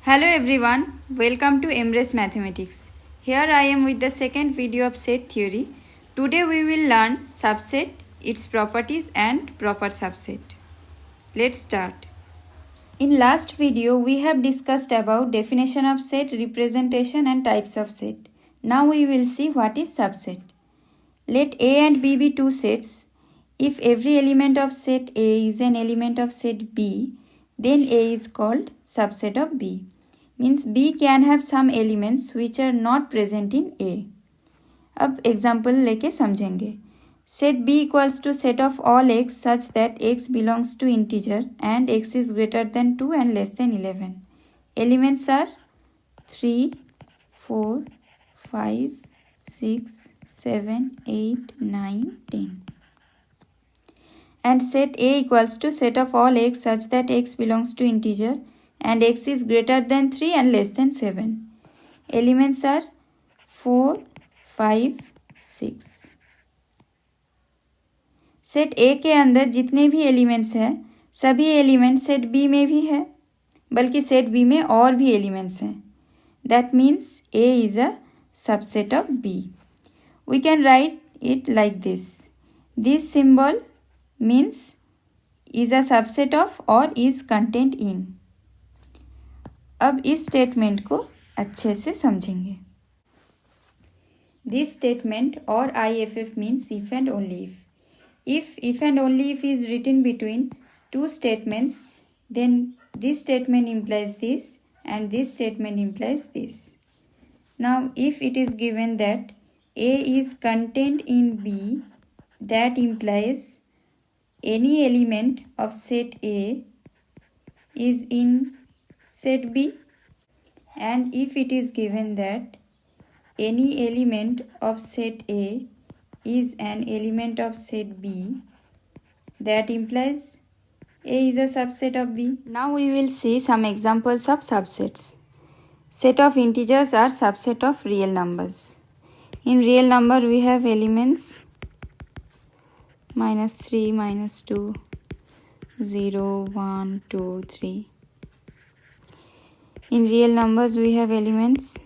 Hello everyone, welcome to Embrace Mathematics. Here I am with the second video of set theory. Today we will learn subset, its properties and proper subset. Let's start. In last video we have discussed about definition of set, representation and types of set. Now we will see what is subset. Let A and B be two sets. If every element of set A is an element of set B, then A is called subset of B. Means B can have some elements which are not present in A. अब example लेके समझेंगे. Set B equals to set of all x such that x belongs to integer and x is greater than 2 and less than 11. Elements are 3, 4, 5, 6, 7, 8, 9, 10. And set A equals to set of all x such that x belongs to integer and x is greater than 3 and less than 7. Elements are 4, 5, 6. Set ए के अंदर जितने भी elements हैं सभी element set B में भी है, बल्कि सेट बी में और भी एलिमेंट्स हैं. That means A is a subset of B. We can write it like this. This symbol means is a subset of और इज कंटेंट इन. अब इस स्टेटमेंट को अच्छे से समझेंगे. दिस स्टेटमेंट और IFF means if and only if. If and only if is written between two statements, then this statement implies this and this statement implies this. Now, if it is given that A is contained in B, that implies any element of set A is in set B. And if it is given that any element of set A is an element of set B, that implies A is a subset of B. Now we will see some examples of subsets. Set of integers are subset of real numbers. In real number we have elements -3, -2, 0, 1, 2, 3. In real numbers we have elements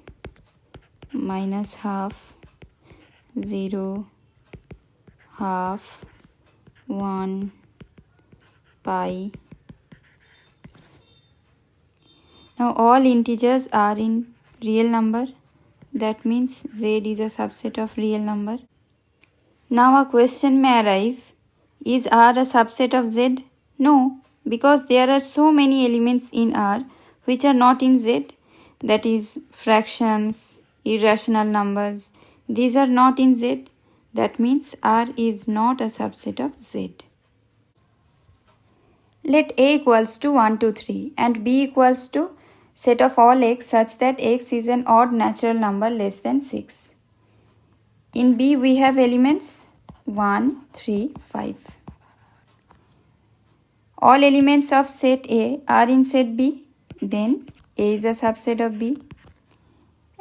-half, 0, half, 1, pi. Now all integers are in real number. That means Z is a subset of real number. Now a question may arise, is R a subset of Z? No, because there are so many elements in R which are not in Z. That is fractions, irrational numbers. These are not in Z. That means R is not a subset of Z. Let A equals to 1, 2, 3 and B equals to set of all x such that x is an odd natural number less than 6. In B we have elements 1, 3, 5. All elements of set A are in set B, then A is a subset of B.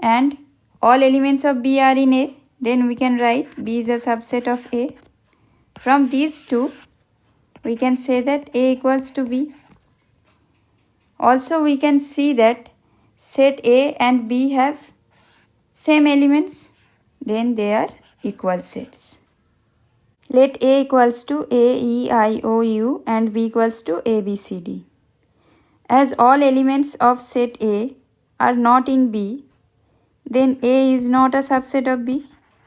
And all elements of B are in A, then we can write B is a subset of A. From these two, we can say that A equals to B. Also, we can see that set A and B have same elements, then they are equal sets. Let A equals to A, E, I, O, U and B equals to A, B, C, D. As all elements of set A are not in B, then A is not a subset of B.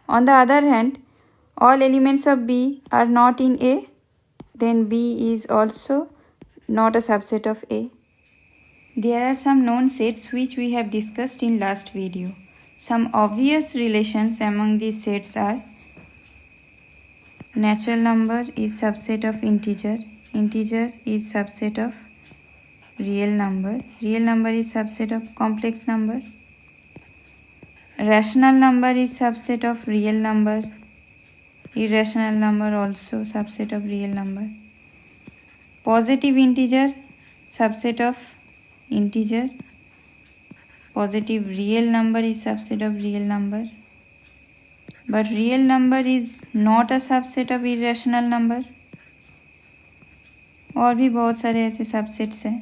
On the other hand, all elements of B are not in A, then B is also not a subset of A. There are some known sets which we have discussed in last video. Some obvious relations among these sets are natural number is subset of integer, integer is subset of real number is subset of complex number, rational number is subset of real number, irrational number also subset of real number, positive integer subset of integer, positive real number is subset of real number, but real number is not a subset of irrational number. और भी बहुत सारे ऐसे subsets हैं.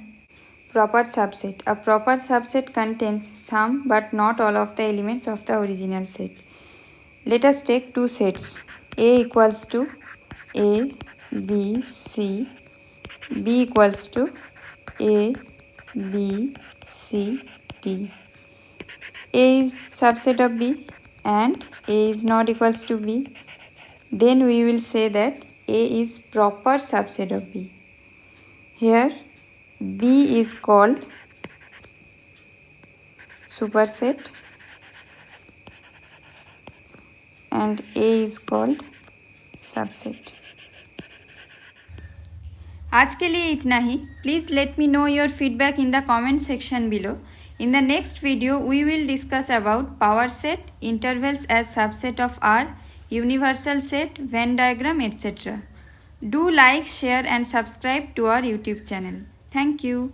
proper subset. A proper subset contains some but not all of the elements of the original set. Let us take two sets. A equals to A, B, C. B equals to A, B, C, D. A is subset of B and A is not equals to B. Then we will say that A is proper subset of B. Here B is called superset and A is called subset. आज के लिए इतना ही. Please let me know your feedback in the comment section below. In the next video, we will discuss about power set, intervals as subset of R, universal set, Venn diagram, etc. Do like, share and subscribe to our YouTube channel. Thank you.